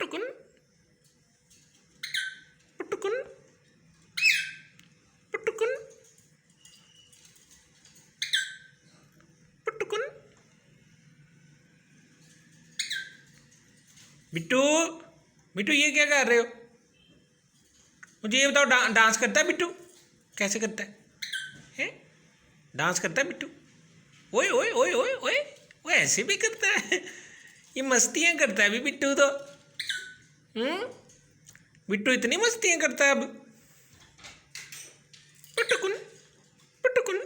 पुटुकुन पुटुकुन पुटुकुन पुटुकुन। बिट्टू, बिट्टू ये क्या कर रहे हो? मुझे ये बताओ, डांस करता है बिट्टू? कैसे करता है? हैं? डांस करता है बिट्टू? ओए ओए ओए ओए ओए, वो ऐसे भी करता है? ये मस्तियाँ करता है अभी बिट्टू तो। बिट्टू इतनी मस्तियाँ करता है अब। पुटुकुन पुटुकुन।